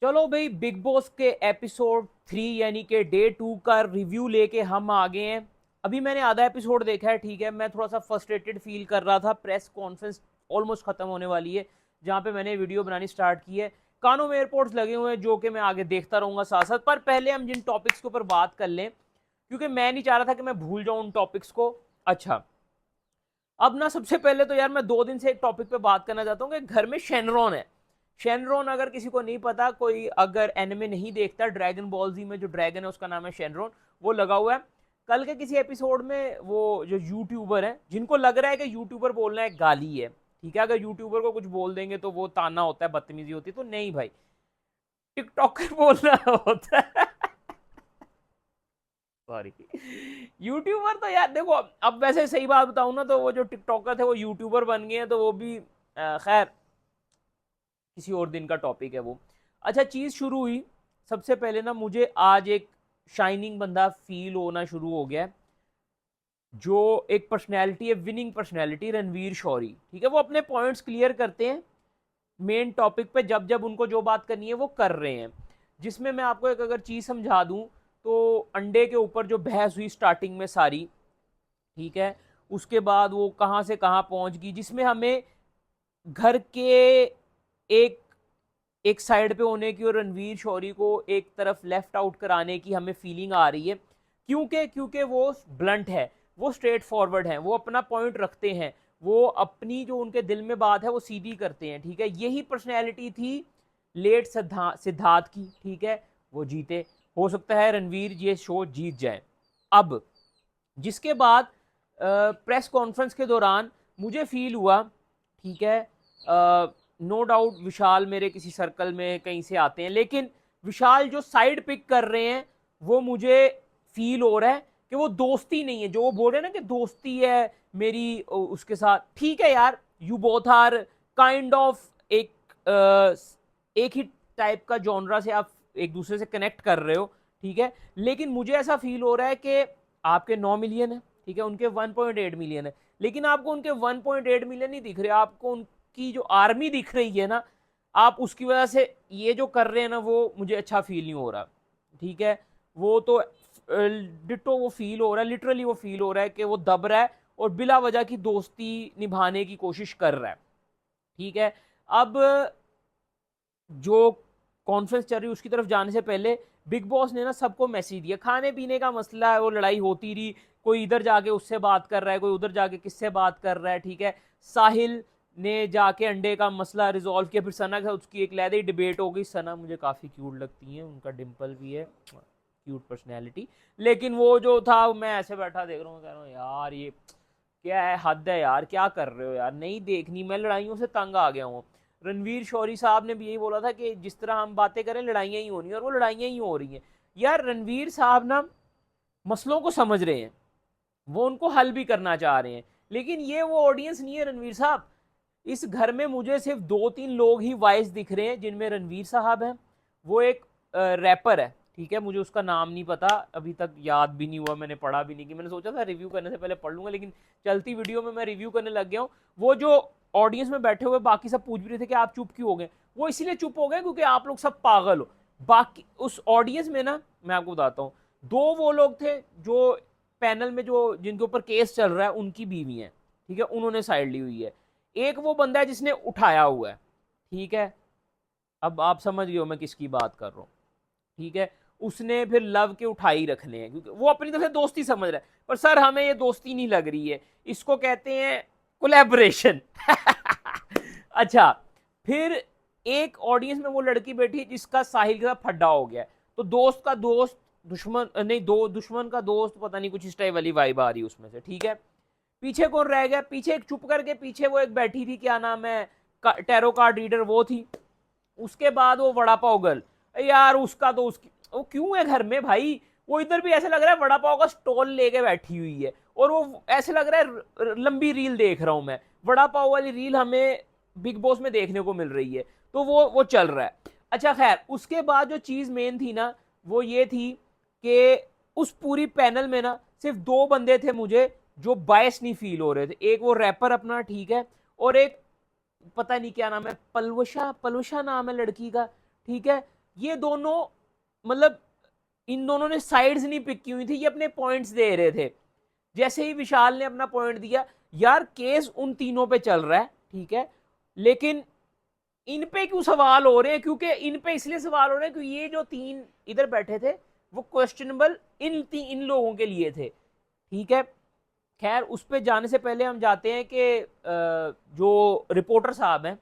चलो भाई, big boss के एपिसोड 3 यानी कि डे 2 का रिव्यू लेके हम आ गए हैं। अभी मैंने आधा एपिसोड देखा है, ठीक है। मैं थोड़ा सा फ्रस्ट्रेटेड फील कर रहा था। प्रेस कॉन्फ्रेंस ऑलमोस्ट खत्म होने वाली है, जहां पे मैंने वीडियो बनानी स्टार्ट की है। कानों में एयरपोर्ट्स लगे हुए हैं, जो कि मैं आगे देखता रहूंगा साथ साथ। पर पहले हम जिन टॉपिक्स के ऊपर बात कर लें, क्योंकि मैं नहीं चाह रहा था कि मैं भूल जाऊं उन टॉपिक्स को। अच्छा, अब ना सबसे पहले तो यार मैं 2 दिन से एक टॉपिक पे बात करना चाहता हूँ कि घर में शेनरॉन है। शेनरॉन, अगर किसी को नहीं पता, कोई अगर एनिमे नहीं देखता, ड्रैगन बॉल जी में जो ड्रैगन है उसका नाम है शेनरॉन। वो लगा हुआ है। कल के किसी एपिसोड में वो जो यूट्यूबर है, जिनको लग रहा है कि यूट्यूबर बोलना एक गाली है, ठीक है, अगर यूट्यूबर को कुछ बोल देंगे तो वो ताना होता है, बदतमीजी होती है, तो नहीं भाई, टिकटॉकर बोलना होता है। सॉरी। यूट्यूबर तो यार देखो, अब वैसे सही बात बताऊं ना, तो वो जो टिकटॉकर थे वो यूट्यूबर बन गए हैं, तो वो भी खैर किसी और दिन का टॉपिक है वो। अच्छा, चीज शुरू हुई। सबसे पहले ना मुझे आज एक शाइनिंग बंदा फील होना शुरू हो गया है, जो एक पर्सनैलिटी है, विनिंग पर्सनैलिटी, रणवीर शौरी, ठीक है। वो अपने पॉइंट्स क्लियर करते हैं मेन टॉपिक पे, जब जब उनको जो बात करनी है वो कर रहे हैं। जिसमें मैं आपको एक अगर चीज समझा दूं, तो अंडे के ऊपर जो बहस हुई स्टार्टिंग में सारी, ठीक है, उसके बाद वो कहां से कहां पहुंच गई, जिसमें हमें घर के एक एक साइड पे होने की और रणवीर शौरी को एक तरफ लेफ्ट आउट कराने की हमें फीलिंग आ रही है। क्योंकि वो ब्लंट है, वो स्ट्रेट फॉरवर्ड है, वो अपना पॉइंट रखते हैं, वो अपनी जो उनके दिल में बात है वो सीधी करते हैं, ठीक है। यही पर्सनैलिटी थी लेट सिद्धार्थ की, ठीक है। वो जीते, हो सकता है रणवीर ये शो जीत जाए। अब जिसके बाद प्रेस कॉन्फ्रेंस के दौरान मुझे फील हुआ, ठीक है, नो डाउट विशाल मेरे किसी सर्कल में कहीं से आते हैं, लेकिन विशाल जो साइड पिक कर रहे हैं, वो मुझे फील हो रहा है कि वो दोस्ती नहीं है। जो वो बोल रहे हैं ना कि दोस्ती है मेरी उसके साथ, ठीक है यार, you both are kind of एक ही टाइप का जॉनरा से आप एक दूसरे से कनेक्ट कर रहे हो, ठीक है। लेकिन मुझे ऐसा फील हो रहा है कि आपके 9 मिलियन है, ठीक है, उनके 1.8 मिलियन है, लेकिन आपको उनके 1.8 मिलियन नहीं दिख रहे, आपको उनकी जो आर्मी दिख रही है ना, आप उसकी वजह से ये जो कर रहे हैं ना, वो मुझे अच्छा फील नहीं हो रहा, ठीक है। वो तो डिटो वो फील हो रहा है, लिटरली वो फील हो रहा है कि वो दब रहा है और बिला वजह की दोस्ती निभाने की कोशिश कर रहा है, ठीक है। अब जो कॉन्फ्रेंस चल रही है उसकी तरफ जाने से पहले बिग बॉस ने ना सबको मैसेज दिया। खाने पीने का मसला है, वो लड़ाई होती रही, कोई इधर जाके उससे बात कर रहा है, कोई उधर जाके किससे बात कर रहा है, ठीक है। साहिल ने जाके अंडे का मसला रिजॉल्व किया, फिर सना का उसकी एक लहदी डिबेट हो गई। सना मुझे काफ़ी क्यूट लगती है, उनका डिम्पल भी है, क्यूट पर्सनैलिटी। लेकिन वो जो था, मैं ऐसे बैठा देख रहा हूँ, कह रहा हूँ यार ये क्या है, हद है यार, क्या कर रहे हो यार, नहीं देखनी, मैं लड़ाइयों से तंग आ गया हूँ। रणवीर शौरी साहब ने भी यही बोला था कि जिस तरह हम बातें करें लड़ाइयाँ ही होनी है, और वो लड़ाइयाँ ही हो रही हैं। यार रणवीर साहब ना मसलों को समझ रहे हैं, वो उनको हल भी करना चाह रहे हैं, लेकिन ये वो ऑडियंस नहीं है रणवीर साहब। इस घर में मुझे सिर्फ 2-3 लोग ही वाइस दिख रहे हैं, जिनमें रणवीर साहब हैं, वो एक रैपर है, ठीक है, मुझे उसका नाम नहीं पता, अभी तक याद भी नहीं हुआ, मैंने पढ़ा भी नहीं, कि मैंने सोचा था रिव्यू करने से पहले पढ़ लूंगा, लेकिन चलती वीडियो में मैं रिव्यू करने लग गया हूँ। वो जो ऑडियंस में बैठे हुए बाकी सब पूछ भी रहे थे कि आप चुप क्यों हो गए, वो इसीलिए चुप हो गए क्योंकि आप लोग सब पागल हो। बाकी उस ऑडियंस में ना, मैं आपको बताता हूँ, 2 वो लोग थे जो पैनल में, जो जिनके ऊपर केस चल रहा है, उनकी बीवी है, ठीक है, उन्होंने साइड ली हुई है। एक वो बंदा है जिसने उठाया हुआ है, ठीक है। अब आप समझ गए हो मैं किसकी बात कर रहा हूँ, ठीक है। उसने फिर लव के उठाई रखने हैं, क्योंकि वो अपनी तरफ से दोस्ती समझ रहा है, पर सर हमें ये दोस्ती नहीं लग रही है, इसको कहते हैं कोलैबोरेशन। अच्छा, फिर एक ऑडियंस में वो लड़की बैठी है जिसका साहिल के साथ फड्डा हो गया है, तो दोस्त का दोस्त दुश्मन नहीं, दो दुश्मन का दोस्त, पता नहीं कुछ इस टाइप वाली वाइब आ रही है उसमें से, ठीक है। पीछे कौन रह गया, पीछे एक चुप करके पीछे वो एक बैठी थी, क्या नाम है, टैरो कार्ड रीडर, वो थी। उसके बाद वो वड़ा पाव गर्ल, यार उसका तो उसकी वो क्यों है घर में भाई, वो इधर भी ऐसे लग रहा है वड़ा पाव का स्टॉल लेके बैठी हुई है, और वो ऐसे लग रहा है लंबी रील देख रहा हूं मैं, वड़ा पाव वाली रील हमें बिग बॉस में देखने को मिल रही है, तो वो चल रहा है। अच्छा खैर, उसके बाद जो चीज मेन थी ना, वो ये थी कि उस पूरी पैनल में ना सिर्फ 2 बंदे थे मुझे जो बायस नहीं फील हो रहे थे। एक वो रैपर अपना, ठीक है, और एक पता नहीं क्या नाम है, पलवशा पलवशा नाम है लड़की का, ठीक है। ये दोनों मतलब इन दोनों ने साइड्स नहीं पिक की हुई थी, ये अपने पॉइंट्स दे रहे थे। जैसे ही विशाल ने अपना पॉइंट दिया, यार केस उन तीनों पे चल रहा है, ठीक है, लेकिन इन पे क्यों सवाल हो रहे हैं? क्योंकि इन पे इसलिए सवाल हो रहे हैं क्योंकि ये जो तीन इधर बैठे थे वो क्वेश्चनेबल इन लोगों के लिए थे, ठीक है। खैर उस पर जाने से पहले हम जाते हैं कि जो रिपोर्टर साहब हैं,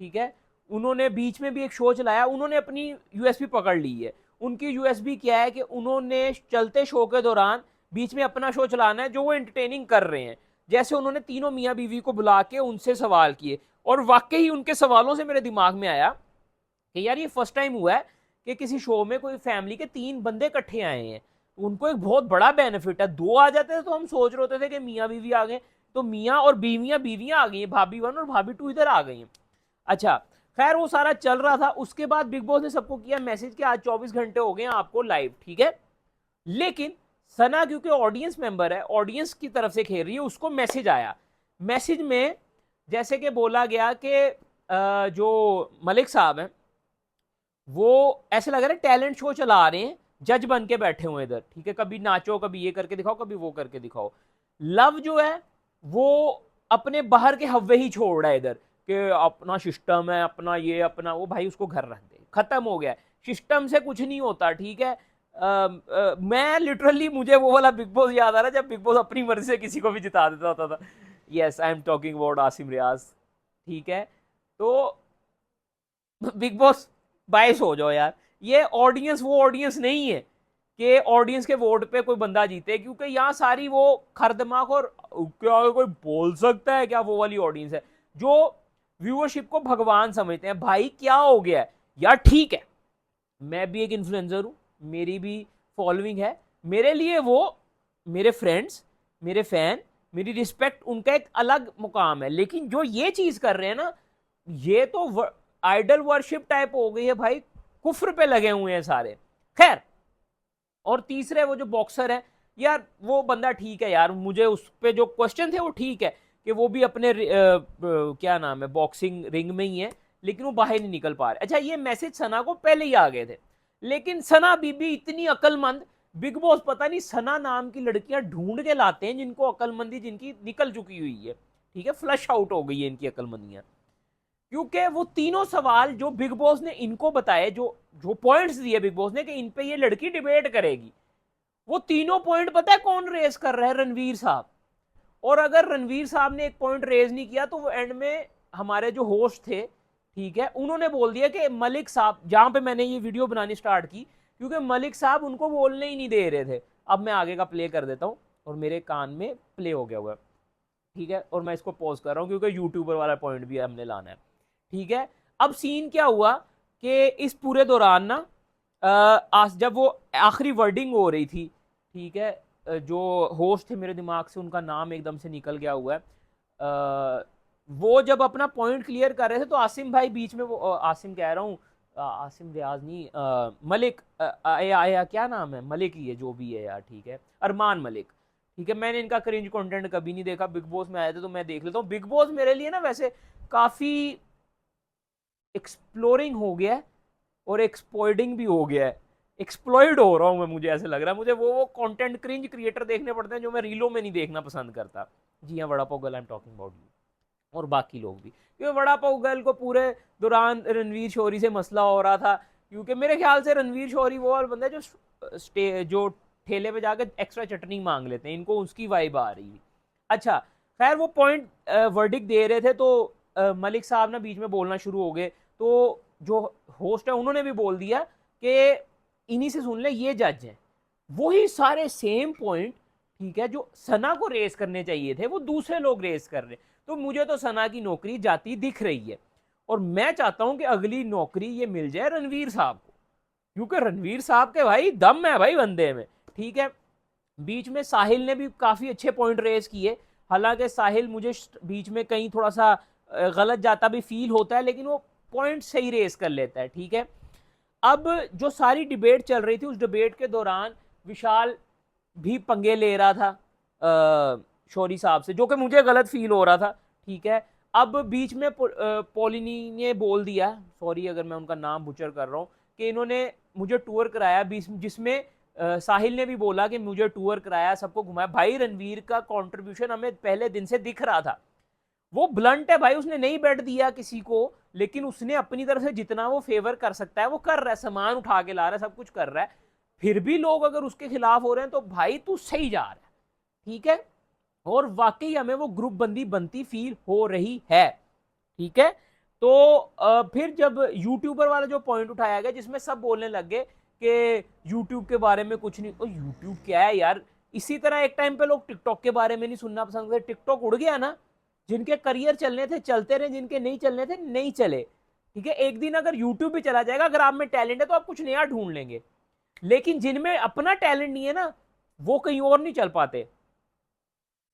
ठीक है, उन्होंने बीच में भी एक शो चलाया, उन्होंने अपनी यूएसपी पकड़ ली है। उनकी यूएसपी क्या है कि उन्होंने चलते शो के दौरान बीच में अपना शो चलाना है जो वो एंटरटेनिंग कर रहे हैं। जैसे उन्होंने तीनों मियाँ बीवी को बुला के उनसे सवाल किए, और वाकई उनके सवालों से मेरे दिमाग में आया कि यार ये फर्स्ट टाइम हुआ है कि किसी शो में कोई फैमिली के तीन बंदे इकट्ठे आए हैं। उनको एक बहुत बड़ा बेनिफिट है, दो आ जाते थे तो हम सोच रहे होते थे कि मियाँ बीवी आ गए, तो मियाँ और बीवियां आ गई हैं, भाभी 1 और भाभी 2 इधर आ गई हैं। अच्छा, खैर वो सारा चल रहा था। उसके बाद बिग बॉस ने सबको किया मैसेज कि आज 24 घंटे हो गए आपको लाइव, ठीक है। लेकिन सना क्योंकि ऑडियंस मेंबर है, ऑडियंस की तरफ से खेल रही है, उसको मैसेज आया। मैसेज में जैसे कि बोला गया कि जो मलिक साहब हैं वो ऐसे लग रहा है टैलेंट शो चला रहे हैं, जज बन के बैठे हुए इधर, ठीक है, कभी नाचो, कभी ये करके दिखाओ, कभी वो करके दिखाओ। लव जो है वो अपने बाहर के हव्वे ही छोड़ रहा है इधर कि अपना सिस्टम है, अपना ये अपना वो। भाई उसको घर रख दे, खत्म हो गया, सिस्टम से कुछ नहीं होता, ठीक है। मैं लिटरली, मुझे वो वाला बिग बॉस याद आ रहा है जब बिग बॉस अपनी मर्जी से किसी को भी जिता देता होता था। Yes, I am talking about Asim Riaz, ठीक है। तो बिग बॉस बायस हो जाओ यार, ये ऑडियंस वो ऑडियंस नहीं है कि ऑडियंस के वोट पे कोई बंदा जीते, क्योंकि यहाँ सारी वो खरदमाक और क्या कोई बोल सकता है क्या वो वाली ऑडियंस है जो व्यूअरशिप को भगवान समझते हैं। भाई क्या हो गया है यार? ठीक है, मैं भी एक इन्फ्लुएंसर हूँ, मेरी भी फॉलोइंग है, मेरे लिए वो मेरे फ्रेंड्स, मेरे फैन, मेरी रिस्पेक्ट, उनका एक अलग मुकाम है। लेकिन जो ये चीज कर रहे हैं ना, ये तो आइडल वर्शिप टाइप हो गई है भाई, कुफ्र पे लगे हुए हैं सारे। खैर, और तीसरे वो जो बॉक्सर है यार, वो बंदा ठीक है यार, मुझे उस पे जो क्वेश्चन थे वो ठीक है कि वो भी अपने क्या नाम है बॉक्सिंग रिंग में ही है, लेकिन वो बाहर नहीं निकल पा रहे। अच्छा, ये मैसेज सना को पहले ही आ गए थे, लेकिन सना बीबी इतनी अकलमंद, बिग बॉस पता नहीं सना नाम की लड़कियां ढूंढ के लाते हैं जिनको अकलमंदी जिनकी निकल चुकी हुई है, ठीक है, फ्लश आउट हो गई है इनकी अकलमंदियां। क्योंकि वो तीनों सवाल जो बिग बॉस ने इनको बताए, जो जो पॉइंट्स दिए बिग बॉस ने कि इन पे ये लड़की डिबेट करेगी, वो तीनों पॉइंट पता है कौन रेस कर रहा है? रणवीर साहब। और अगर रणवीर साहब ने एक पॉइंट रेज नहीं किया तो वो एंड में हमारे जो होस्ट थे, ठीक है, उन्होंने बोल दिया कि मलिक साहब, जहां पे मैंने ये वीडियो बनानी स्टार्ट की, क्योंकि मलिक साहब उनको बोलने ही नहीं दे रहे थे। अब मैं आगे का प्ले कर देता हूं, और मेरे कान में प्ले हो गया हुआ है, ठीक है, और मैं इसको पॉज कर रहा हूं क्योंकि यूट्यूबर वाला पॉइंट भी हमने लाना है, ठीक है। अब सीन क्या हुआ कि इस पूरे दौरान ना जब वो आखिरी वर्डिंग हो रही थी, ठीक है, जो होस्ट थे, मेरे दिमाग से उनका नाम एकदम से निकल गया हुआ है, वो जब अपना पॉइंट क्लियर कर रहे थे तो आसिम भाई बीच में, वो आसिम कह रहा हूँ, आसिम रियाज नहीं, मलिक, आया क्या नाम है, मलिक ही है जो भी है यार, ठीक है, अरमान मलिक, ठीक है। मैंने इनका क्रिंज कंटेंट कभी नहीं देखा, बिग बॉस में आए थे तो मैं देख लेता हूँ। बिग बॉस मेरे लिए ना वैसे काफ़ी एक्सप्लोरिंग हो गया है और एक्सप्लॉइडिंग भी हो गया है। एक्सप्लॉइड हो रहा हूँ मैं, मुझे ऐसे लग रहा है, मुझे वो कंटेंट क्रिंज क्रिएटर देखने पड़ते हैं जो मैं रीलों में नहीं देखना पसंद करता। जी हाँ, vada pav girl, I am talking about you, और बाकी लोग भी, क्योंकि वड़ा पाव गर्ल को पूरे दौरान रणवीर शोरी से मसला हो रहा था, क्योंकि मेरे ख्याल से रणवीर शोरी वो वाला बंदा है जो ठेले पे जाकर एक्स्ट्रा चटनी मांग लेते हैं, इनको उसकी वाइब आ रही है। अच्छा, खैर वो पॉइंट वर्डिक दे रहे थे तो मलिक साहब ना बीच में बोलना शुरू हो गए, तो जो होस्ट है उन्होंने भी बोल दिया कि इन्हीं से सुन ले, ये जज हैं। वही सारे सेम पॉइंट, ठीक है, जो सना को रेस करने चाहिए थे वो दूसरे लोग रेस कर रहे। तो मुझे तो सना की नौकरी जाती दिख रही है, और मैं चाहता हूं कि अगली नौकरी ये मिल जाए रणवीर साहब को, क्योंकि रणवीर साहब के भाई दम है भाई बंदे में, ठीक है। बीच में साहिल ने भी काफी अच्छे पॉइंट रेस किए, हालांकि साहिल मुझे बीच में कहीं थोड़ा सा गलत जाता भी फील होता है, लेकिन वो पॉइंट सही रेस कर लेता है, ठीक है। अब जो सारी डिबेट चल रही थी, उस डिबेट के दौरान विशाल भी पंगे ले रहा था शौरी साहब से, जो कि मुझे गलत फील हो रहा था, ठीक है। अब बीच में पोलिनी ने बोल दिया, सॉरी अगर मैं उनका नाम बुचर कर रहा हूँ, कि इन्होंने मुझे टूर कराया, जिसमें साहिल ने भी बोला कि मुझे टूर कराया, सबको घुमाया। भाई रणवीर का कंट्रीब्यूशन हमें पहले दिन से दिख रहा था। वो ब्लंट है भाई, उसने नहीं बेट दिया किसी को, लेकिन उसने अपनी तरफ से जितना वो फेवर कर सकता है वो कर रहा है, सामान उठा के ला रहा है, सब कुछ कर रहा है। फिर भी लोग अगर उसके खिलाफ हो रहे हैं तो भाई तू सही जा रहा है, ठीक है। और वाकई हमें वो ग्रुप बंदी बनती फील हो रही है, ठीक है। तो फिर जब यूट्यूबर वाला जो पॉइंट उठाया गया जिसमें सब बोलने लग गए कि यूट्यूब के बारे में कुछ नहीं, यूट्यूब क्या है यार। इसी तरह एक टाइम पे लोग टिकटॉक के बारे में नहीं सुनना पसंद करते, टिकटॉक उड़ गया ना, जिनके करियर चलने थे चलते रहे, जिनके नहीं चलने थे नहीं चले, ठीक है। एक दिन अगर यूट्यूब भी चला जाएगा, अगर आप में टैलेंट है तो आप कुछ नया ढूंढ लेंगे, लेकिन जिनमें अपना टैलेंट नहीं है ना, वो कहीं और नहीं चल पाते,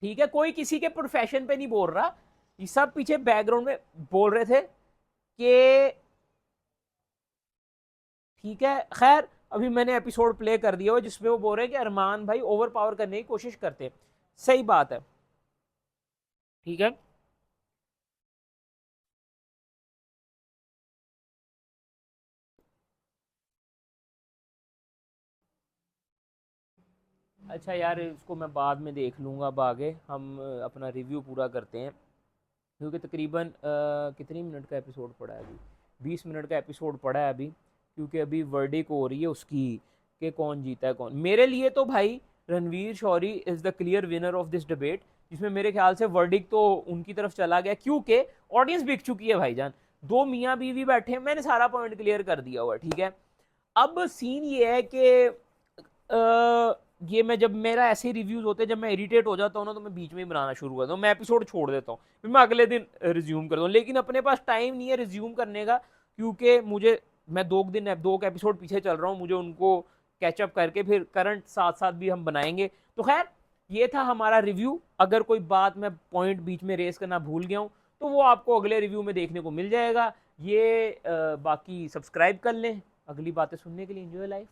ठीक है। कोई किसी के प्रोफेशन पे नहीं बोल रहा, ये सब पीछे बैकग्राउंड में बोल रहे थे कि ठीक है। खैर अभी मैंने एपिसोड प्ले कर दिया हो जिसमें वो बोल रहे हैं कि अरमान भाई ओवर पावर करने की कोशिश करते हैं, सही बात है, ठीक है। अच्छा यार इसको मैं बाद में देख लूँगा, अब आगे हम अपना रिव्यू पूरा करते हैं, क्योंकि तकरीबन कितनी मिनट का एपिसोड पड़ा है अभी, 20 मिनट का एपिसोड पड़ा है अभी, क्योंकि अभी वर्डिक हो रही है उसकी कि कौन जीता है कौन। मेरे लिए तो भाई Ranveer Shorey is the clear winner of this debate, जिसमें मेरे ख्याल से वर्डिक तो उनकी तरफ चला गया, क्योंकि ऑडियंस बिक चुकी है भाईजान। दो मियाँ बीवी बैठे हैं, मैंने सारा पॉइंट क्लियर कर दिया हुआ, ठीक है। अब सीन ये है कि ये मैं जब मेरा ऐसे रिव्यूज होते हैं, जब मैं इरिटेट हो जाता हूँ ना, तो मैं बीच में ही बनाना शुरू करता हूँ, मैं एपिसोड छोड़ देता हूँ, फिर मैं अगले दिन रिज्यूम करता हूँ। लेकिन अपने पास टाइम नहीं है रिज्यूम करने का, क्योंकि मुझे, मैं 2 एपिसोड पीछे चल रहा हूँ, मुझे उनको कैचअप करके फिर करंट साथ साथ भी हम बनाएंगे। तो खैर ये था हमारा रिव्यू। अगर कोई बात मैं पॉइंट बीच में रेस करना भूल गया हूँ तो वो आपको अगले रिव्यू में देखने को मिल जाएगा। ये बाकी सब्सक्राइब कर लें अगली बातें सुनने के लिए। Enjoy life.